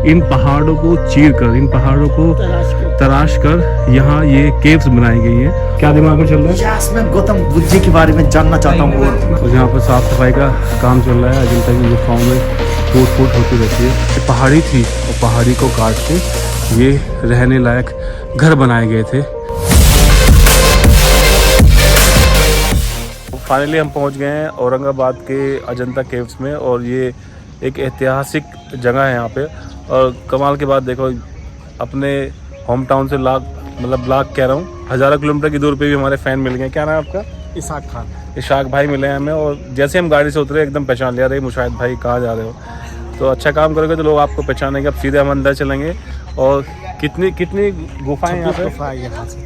इन पहाड़ों को चीर कर, इन पहाड़ों को तराश कर यहाँ ये केव्स बनाई गई हैं। क्या दिमाग में चल रहा है? यस, मैं गौतम बुद्ध जी के बारे में जानना चाहता हूँ। और यहाँ पर साफ सफाई का काम चल रहा है। अजंता की गुफाओं में टूट फूट होती रहती है। ये पहाड़ी थी और पहाड़ी को काट के ये रहने लायक घर बनाए गए थे। फाइनली हम पहुंच गए हैं औरंगाबाद के अजंता केव्स में, और ये एक ऐतिहासिक जगह है यहाँ पे। और कमाल की बात देखो, अपने होम टाउन से लाख कह रहा हूँ, हज़ारों किलोमीटर की दूर पे भी हमारे फ़ैन मिल गए। क्या नाम है आपका? इसाक खान। इशाक भाई मिले हैं हमें, और जैसे हम गाड़ी से उतरे एकदम पहचान लिया, रहे मुशाहिद भाई कहाँ जा रहे हो। तो अच्छा काम करोगे तो लोग आपको पहचानेंगे। अब सीधे हम अंदर चलेंगे। और कितनी गुफाएं यहाँ पे?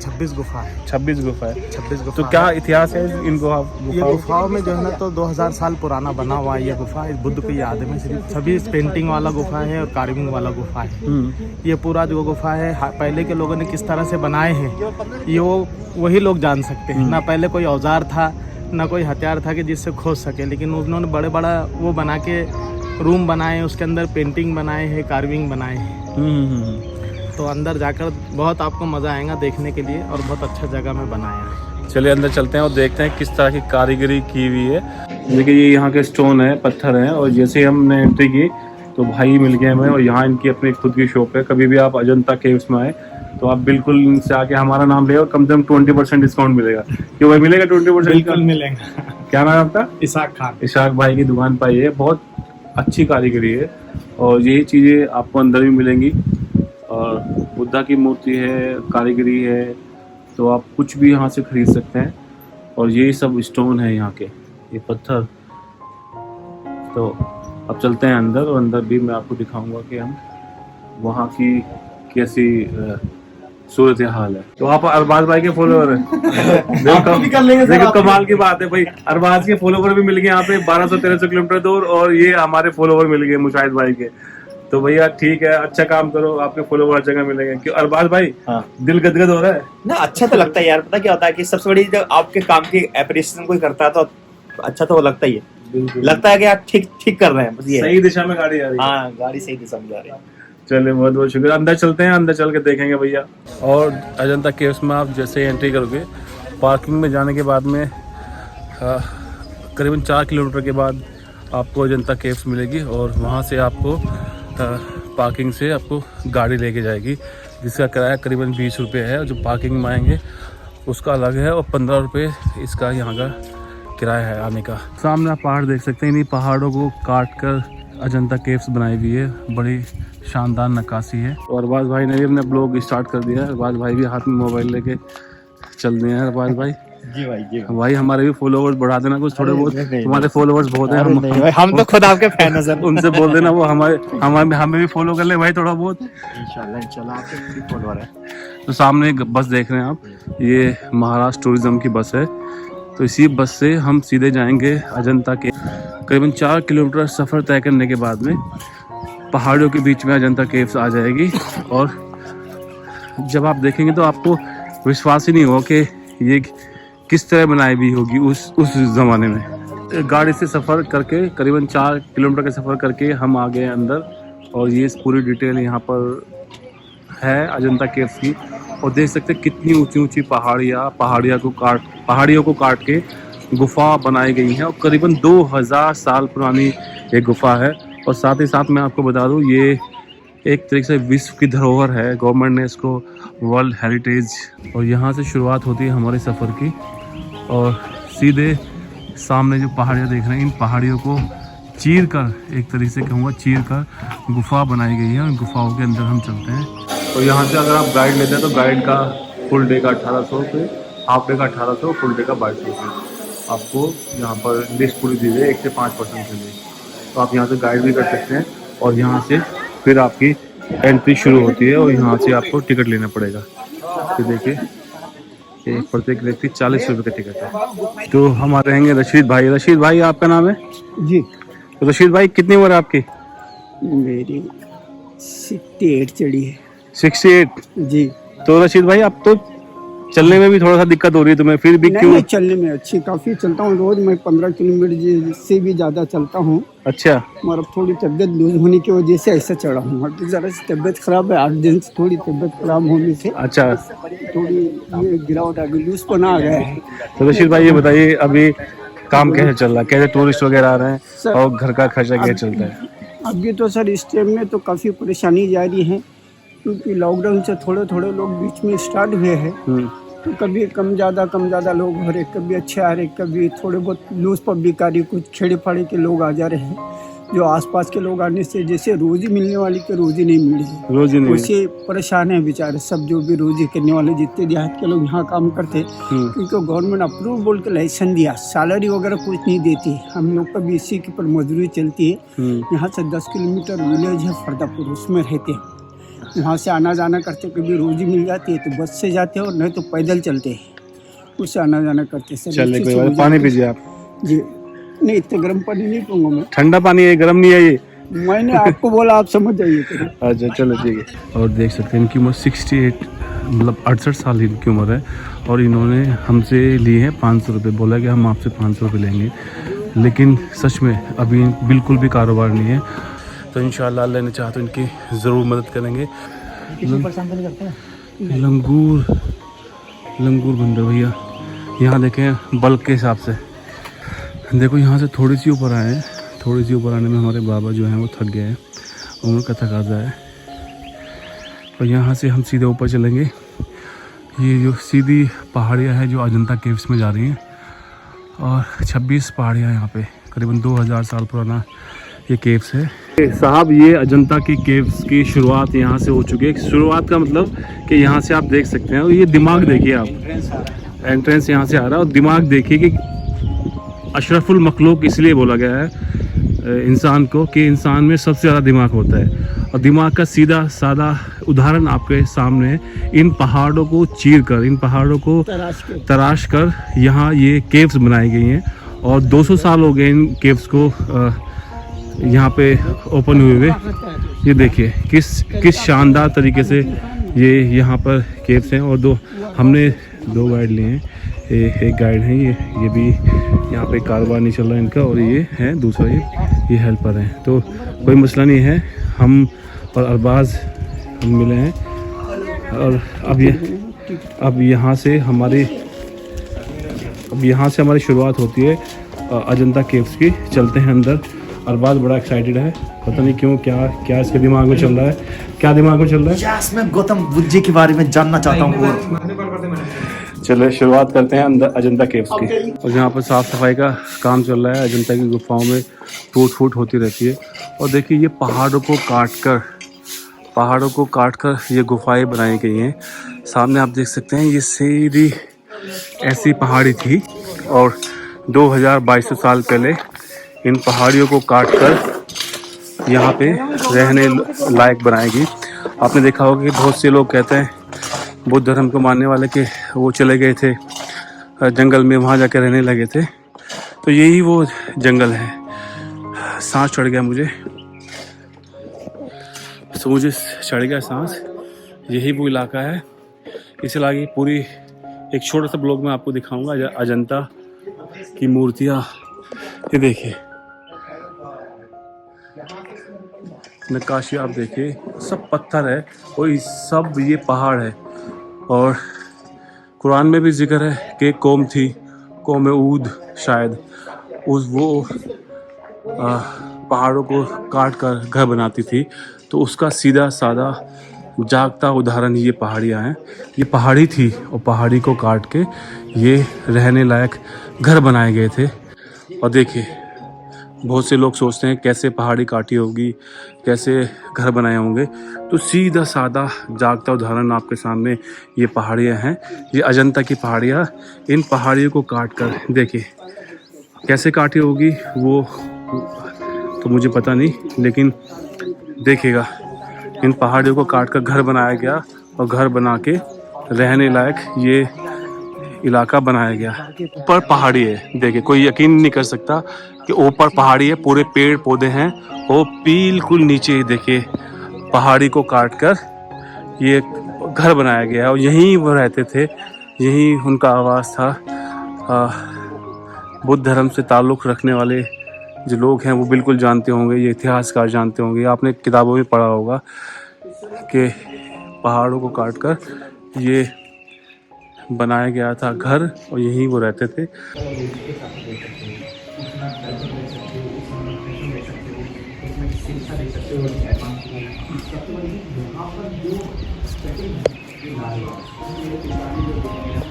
26 गुफा है। 26 गुफा है। 26 गुफा। तो क्या इतिहास है इन ये गुफाओं में जो है ना, तो 2000 साल पुराना बना हुआ है ये गुफा। इस बुद्ध की याद में सिर्फ सभी पेंटिंग वाला गुफा है और कार्विंग वाला गुफा है। ये पूरा जो गुफा है, पहले के लोगों ने किस तरह से बनाए हैं ये वही लोग जान सकते हैं। ना पहले कोई औजार था, ना कोई हथियार था कि जिससे खोज सके, लेकिन उन्होंने बड़ा वो बना के रूम बनाए, उसके अंदर पेंटिंग बनाए हैं, कार्विंग बनाए हैं। तो अंदर जाकर बहुत आपको मज़ा आएगा देखने के लिए, और बहुत अच्छा जगह में बनाया है। चलिए अंदर चलते हैं और देखते हैं किस तरह की कारीगरी की हुई है। देखिए ये यहाँ के स्टोन है, पत्थर हैं, और जैसे हमने एंट्री की तो भाई मिल गए हमें, और यहाँ इनकी अपनी खुद की शॉप है। कभी भी आप अजंता केव्स में आए तो आप बिल्कुल इनसे आके हमारा नाम ले, और कम से कम 20% डिस्काउंट मिलेगा। क्यों भाई मिलेगा 20%? बिल्कुल मिलेगा। क्या नाम है आपका? इसाक खान। इशाक भाई की दुकान पर ये बहुत अच्छी कारीगरी है, और यही चीज़ें आपको अंदर भी मिलेंगी। और बुद्धा की मूर्ति है, कारीगरी है, तो आप कुछ भी यहाँ से खरीद सकते हैं। और ये सब स्टोन है यहाँ के, ये पत्थर। तो अब चलते हैं अंदर, और अंदर भी मैं आपको दिखाऊंगा कि हम वहाँ की कैसी सूरत हाल है। तो आप अरबाज भाई के फॉलोवर हैं। देखो कमाल की बात है भाई, अरबाज के फॉलोवर भी मिल गए यहाँ पे 1200-1300 किलोमीटर दूर, और ये हमारे फॉलोवर मिल गए मुशाहिद भाई के। तो भैया ठीक है, अच्छा काम करो, आपके फॉलोवर हर जगह मिलेंगे। क्यों अरबाज भाई? हाँ। दिल गदगद हो रहा है ना। अच्छा तो लगता है यार। पता क्या होता है कि सबसे बड़ी जब आपके काम की एप्रिसिएशन कोई करता है तो अच्छा तो वो लगता ही है। लगता है कि आप ठीक कर रहे हैं, बस ये सही दिशा में गाड़ी आ रही है। हाँ, गाड़ी सही दिशा में जा रही है। चलिए बहुत बहुत शुक्रिया। अंदर चलते हैं, अंदर चल के देखेंगे भैया। और अजंता केव्स में आप जैसे एंट्री करोगे, पार्किंग में जाने के बाद में करीबन 4 किलोमीटर के बाद आपको अजंता केव्स मिलेगी, और वहाँ से आपको पार्किंग से आपको गाड़ी लेके जाएगी, जिसका किराया करीबन 20 रुपये है। और जो पार्किंग में आएंगे उसका अलग है, और 15 रुपये इसका यहाँ का किराया है आने का। सामने आप पहाड़ देख सकते हैं। इन्हीं पहाड़ों को काट कर अजंता केव्स बनाई हुई है, बड़ी शानदार नक्काशी है। और अरबाज भाई ने भी अपना ब्लॉग स्टार्ट कर दिया है। अरबाज भाई भी हाथ में मोबाइल लेके चल दिए हैं। अरबाज भाई जी भाई हमारे भी फॉलोवर्स बढ़ा देना कुछ थोड़े बहुत। हमारे फॉलोवर्स बहुत हैं, हम तो खुद आपके फैन हैं सर। उनसे बोल देना वो हमें भी फॉलो कर ले भाई थोड़ा बहुत। इंशाल्लाह आपके फॉलोवर है। तो सामने एक बस देख रहे हैं आप, ये महाराष्ट्र टूरिज्म की बस है। तो इसी बस से हम सीधे जाएंगे अजंता के। करीबन 4 किलोमीटर सफ़र तय करने के बाद में पहाड़ियों के बीच में अजंता केव्स आ जाएगी। और जब आप देखेंगे तो आपको विश्वास ही नहीं होगा कि ये किस तरह बनाई हुई होगी उस ज़माने में। गाड़ी से सफ़र करके करीबन 4 किलोमीटर का सफ़र करके हम आ गए अंदर, और ये पूरी डिटेल यहाँ पर है अजंता केव्स की। और देख सकते हैं कितनी ऊंची ऊंची पहाड़ियों को काट के गुफा बनाई गई है, और करीबन 2000 साल पुरानी ये गुफा है। और साथ ही साथ मैं आपको बता दूं, ये एक तरीके से विश्व की धरोहर है। गवर्नमेंट ने इसको वर्ल्ड हेरिटेज। और यहाँ से शुरुआत होती है हमारे सफ़र की, और सीधे सामने जो पहाड़ियाँ देख रहे हैं, इन पहाड़ियों को चीर कर, एक तरीके से कहूँगा चीर कर गुफा बनाई गई है, और गुफाओं के अंदर हम चलते हैं। तो यहाँ से अगर आप गाइड लेते हैं तो गाइड का फुल डे का 1800 रुपये, हाफ डे का 1800, फुल डे का 2200 रुपये आपको यहाँ पर लिस्ट पूरी दी है 1 से 5% के लिए। तो आप यहाँ से गाइड भी कर सकते हैं, और यहाँ से फिर आपकी एंट्री शुरू होती है, और यहाँ से आपको टिकट लेना पड़ेगा। तो देखिए प्रत्येक व्यक्ति 40 रुपये का टिकट है। तो हम रहेंगे रशीद भाई। रशीद भाई आपका नाम है जी। तो रशीद भाई कितनी उम्र है आपकी? मेरी 68 चढ़ी है। 68 जी। तो रशीद भाई आप तो चलने में भी थोड़ा सा दिक्कत हो रही है तुम्हें, फिर भी नहीं क्यों? नहीं, चलने में अच्छी काफ़ी चलता हूँ, रोज मैं 15 किलोमीटर से भी ज़्यादा चलता हूँ। अच्छा, मगर थोड़ी तबीयत लूज होने की वजह से ऐसा चढ़ा हूँ। अभी ज़रा सी तबीयत खराब है, 8 दिन से थोड़ी तबीयत खराब होने से अच्छा। थोड़ी ये गिरावट आ गई, लूजपना आ गया है। तो रशीद भाई ये बताइए, अभी काम कैसे चल रहा है? कैसे टूरिस्ट वगैरह आ रहे हैं और घर का खर्चा कैसे चलता है? अभी तो सर इस टाइम में तो काफ़ी परेशानी जारी है, क्योंकि लॉकडाउन से थोड़े थोड़े लोग बीच में स्टार्ट हुए हैं, तो कभी कम ज़्यादा लोग हो रहे, कभी अच्छे आ रहे, कभी थोड़े बहुत लूज पब्लिकारी, कुछ खेड़े फाड़े के लोग आ जा रहे हैं, जो आसपास के लोग आने से जैसे रोजी मिलने वाली के रोजी नहीं मिल रही, रोज ही नहीं। उससे परेशान है बेचारे सब, जो भी रोजी करने वाले जितने देहात के लोग यहाँ काम करते, क्योंकि गवर्नमेंट अप्रूव बोल के लाइसेंस दिया, सैलरी वगैरह कुछ नहीं देती, हम लोग का भी इसी के ऊपर मजदूरी चलती है। यहाँ से 10 किलोमीटर विलेज है फरदापुर, उसमें रहते हैं, वहाँ से आना जाना करते, कभी रोजी मिल जाती है तो बस से जाते हैं और नहीं तो पैदल चलते हैं, उससे आना जाना करते हैं। चलिए कोई बात नहीं, पानी पीजिए आप। जी नहीं, इतना गर्म पानी नहीं पीऊँगा मैं, ठंडा पानी है, गर्म नहीं है ये। मैंने आपको बोला, आप समझ जाइए। अच्छा चलो ठीक है। और देख सकते हैं इनकी उम्र 68 मतलब 68 साल इनकी उम्र है, और इन्होंने हमसे लिए हैं 500 रुपये, बोला कि हम आपसे 500 रुपये लेंगे, लेकिन सच में अभी बिल्कुल भी कारोबार नहीं है। तो इंशाल्लाह अल्लाह ने चाहा तो इनकी ज़रूर मदद करेंगे। लंगूर बंदर भैया, यहाँ देखें बल्क के हिसाब से, देखो यहाँ से थोड़ी सी ऊपर आए हैं, थोड़ी सी ऊपर आने में हमारे बाबा जो हैं वो थक गए हैं, उम्र का तकाजा है, और यहाँ से हम सीधे ऊपर चलेंगे। ये जो सीधी पहाड़ियाँ हैं जो अजंता केव्स में जा रही हैं, और 26 पहाड़ियाँ यहाँ पे, करीबन 2000 साल पुराना ये केव्स है। साहब ये अजंता की केव्स की शुरुआत यहाँ से हो चुकी है। शुरुआत का मतलब कि यहाँ से आप देख सकते हैं, और ये दिमाग देखिए आप, एंट्रेंस यहाँ से आ रहा है, और दिमाग देखिए कि अशरफुल मखलूक इसलिए बोला गया है इंसान को कि इंसान में सबसे ज़्यादा दिमाग होता है, और दिमाग का सीधा सादा उदाहरण आपके सामने है। इन पहाड़ों को चीर कर, इन पहाड़ों को तराश कर यहाँ ये केव्स बनाई गई हैं, और 200 साल हो गए इन केव्स को यहाँ पे ओपन हुए हुए। ये देखिए किस शानदार तरीके से ये यहाँ पर केव्स हैं, और हमने 2 गाइड लिए हैं, एक गाइड है ये भी यहाँ पे कारोबार नहीं चल रहा है इनका, और ये है दूसरा, ये हेल्पर हैं, तो कोई मसला नहीं है। हम और अरबाज हम मिले हैं, और अब यहाँ से हमारी शुरुआत होती है अजंता केव्स की। चलते हैं अंदर। अरबाज बड़ा एक्साइटेड है, पता नहीं क्यों, क्या इसके दिमाग में चल रहा है, क्या दिमाग में चल रहा है। यस, मैं गौतम बुद्ध जी के बारे में जानना चाहता हूँ। चलो शुरुआत करते हैं अंदर अजंता केव्स की। और यहाँ पर साफ़ सफाई का काम चल रहा है, अजंता की गुफाओं में टूट फूट होती रहती है। और देखिए ये पहाड़ों को काट कर ये गुफाएं बनाई गई हैं। सामने आप देख सकते हैं ये सीधी ऐसी पहाड़ी थी, और 2200 साल पहले इन पहाड़ियों को काट कर यहाँ पे रहने लायक बनाई गई। आपने देखा होगा कि बहुत से लोग कहते हैं बुद्ध धर्म को मानने वाले कि वो चले गए थे जंगल में, वहाँ जाकर रहने लगे थे, तो यही वो जंगल है। सांस चढ़ गया मुझे चढ़ गया सांस। यही वो इलाका है। इस इलाके की पूरी एक छोटा सा ब्लॉग में आपको दिखाऊंगा। अजंता की मूर्तियाँ, ये देखिए नक्काशी आप देखिए, सब पत्थर है और सब ये पहाड़ है। और कुरान में भी जिक्र है कि कौम थी, कौम ऊद शायद, वो पहाड़ों को काट कर घर बनाती थी, तो उसका सीधा सादा जागता उदाहरण ये पहाड़ियाँ हैं। ये पहाड़ी थी और पहाड़ी को काट के ये रहने लायक घर बनाए गए थे। और देखिए बहुत से लोग सोचते हैं कैसे पहाड़ी काटी होगी, कैसे घर बनाए होंगे, तो सीधा सादा जागता उदाहरण आपके सामने ये पहाड़ियाँ हैं। ये अजंता की पहाड़ियाँ, इन पहाड़ियों को काट कर देखिए कैसे काटी होगी वो तो मुझे पता नहीं, लेकिन देखिएगा इन पहाड़ियों को काट कर घर बनाया गया और घर बना के रहने लायक ये इलाका बनाया गया। ऊपर पहाड़ी है, देखिए कोई यकीन नहीं कर सकता कि ऊपर पहाड़ी है, पूरे पेड़ पौधे हैं, और बिल्कुल नीचे देखिए पहाड़ी को काट कर ये घर बनाया गया है, और यहीं वो रहते थे यही उनका आवास था। बुद्ध धर्म से ताल्लुक़ रखने वाले जो लोग हैं वो बिल्कुल जानते होंगे, ये इतिहासकार जानते होंगे, आपने किताबों में पढ़ा होगा कि पहाड़ों को काट कर ये बनाया गया था घर और यहीं वो रहते थे।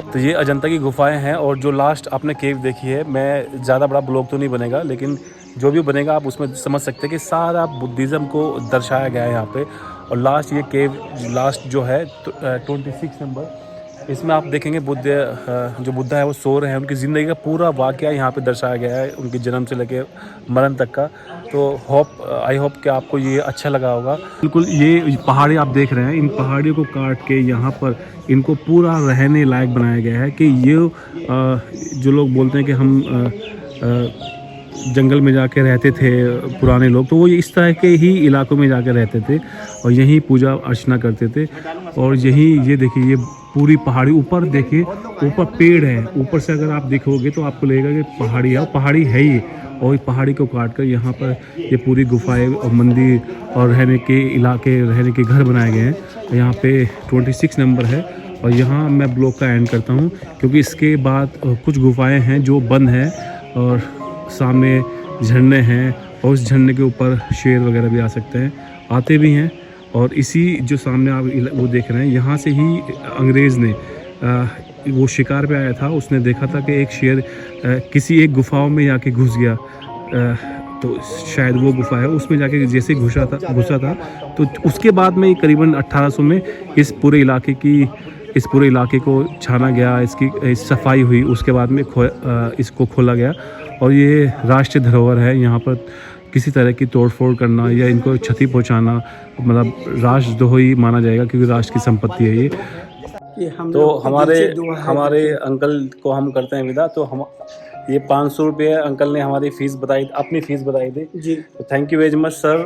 तो ये अजंता की गुफाएं हैं और जो लास्ट आपने केव देखी है, मैं ज़्यादा बड़ा ब्लॉग तो नहीं बनेगा लेकिन जो भी बनेगा आप उसमें समझ सकते हैं कि सारा बुद्धिज़्म को दर्शाया गया है यहाँ पे। और लास्ट ये केव लास्ट जो है 26 नंबर, इसमें आप देखेंगे जो बुद्धा है वो सो रहे हैं, उनकी ज़िंदगी का पूरा वाक़या यहाँ पे दर्शाया गया है, उनके जन्म से लेके मरण तक का। तो आई होप कि आपको ये अच्छा लगा होगा। बिल्कुल ये पहाड़ी आप देख रहे हैं, इन पहाड़ियों को काट के यहाँ पर इनको पूरा रहने लायक बनाया गया है कि ये जो लोग बोलते हैं कि हम जंगल में जाके रहते थे पुराने लोग, तो वो इस तरह के ही इलाकों में जाके रहते थे और यहीं पूजा अर्चना करते थे। और यही ये देखिए, ये पूरी पहाड़ी, ऊपर देखिए, ऊपर पेड़ है, ऊपर से अगर आप देखोगे तो आपको लगेगा कि पहाड़ी है, और पहाड़ी है ही। और पहाड़ी को काट कर यहाँ पर ये पूरी गुफाएं और मंदिर और रहने के इलाके, रहने के घर बनाए गए हैं। यहाँ पे 26 नंबर है और यहाँ मैं ब्लॉग का एंड करता हूँ क्योंकि इसके बाद कुछ गुफाएं हैं जो बंद हैं और सामने झरने हैं और उस झरने के ऊपर शेर वगैरह भी आ सकते हैं, आते भी हैं। और इसी जो सामने आप वो देख रहे हैं, यहाँ से ही अंग्रेज़ ने वो शिकार पे आया था, उसने देखा था कि एक शेर किसी एक गुफाओं में जाके घुस गया, तो शायद वो गुफा है, उसमें जाके जैसे घुसा था तो उसके बाद में करीबन 1800 में इस पूरे इलाके को छाना गया, इसकी सफाई हुई, उसके बाद में इसको खोला गया। और ये राष्ट्रीय धरोहर है, यहाँ पर किसी तरह की तोड़फोड़ करना या इनको क्षति पहुंचाना मतलब राष्ट्रद्रोही माना जाएगा क्योंकि राष्ट्र की संपत्ति है ये। तो हमारे अंकल को हम करते हैं विदा। तो हम ये 500 रुपये अंकल ने हमारी फीस बताई, अपनी फीस बताई थी जी। तो thank you very much sir.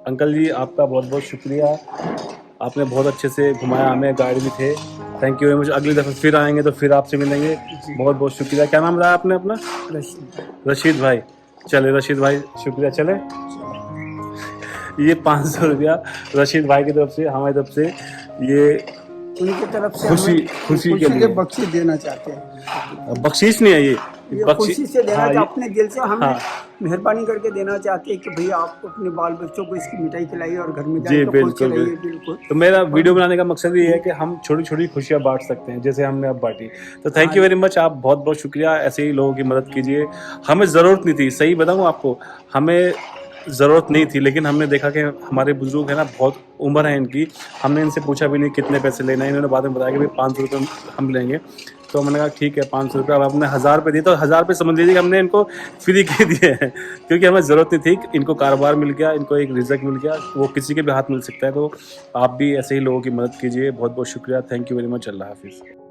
Uncle ji आपका बहुत बहुत शुक्रिया, आपने बहुत अच्छे से घुमाया, हमें गाइड भी थे। Thank you very much. अगली दफ़ा फिर आएंगे तो फिर आपसे मिलेंगे। बहुत बहुत शुक्रिया। क्या नाम रहा आपने अपना? रशीद भाई। चले रशीद भाई, शुक्रिया। चले, ये 500 रुपया रशीद भाई की तरफ से, हमारी तरफ से, ये उनकी तरफ से खुशी के लिए बख्शीश देना चाहते हैं। बख्शीश नहीं है ये खुशी से देना चाहते, अपने दिल से हम मेहरबानी करके देना चाहते हैं कि भैया आप अपने बाल बच्चों को इसकी मिठाई खिलाइए और घर में जाइए। बिल्कुल। तो मेरा वीडियो बनाने का मकसद ये है कि हम छोटी छोटी खुशियाँ बांट सकते हैं जैसे हमने अब बांटी। तो थैंक यू वेरी मच, आप बहुत बहुत शुक्रिया। ऐसे ही लोगों की मदद कीजिए। हमें ज़रूरत नहीं थी, सही बताऊँ आपको, हमें ज़रूरत नहीं थी, लेकिन हमने देखा कि हमारे बुजुर्ग हैं ना, बहुत उम्र है इनकी, हमने इनसे पूछा भी नहीं कितने पैसे लेना है, इन्होंने बाद में बताया कि भाई 500 रुपये हम लेंगे। तो हमने कहा ठीक है 500 रुपये। अब हमने 1000 रुपये दिए, तो 1000 रुपये समझ लीजिए कि हमने इनको फ्री के दिए हैं क्योंकि हमें ज़रूरत नहीं थी। इनको कारोबार मिल गया, इनको एक रिज़्क मिल गया, वो किसी के भी हाथ मिल सकता है। तो आप भी ऐसे ही लोगों की मदद कीजिए। बहुत बहुत शुक्रिया। Thank you very much. Allah हाफिज़।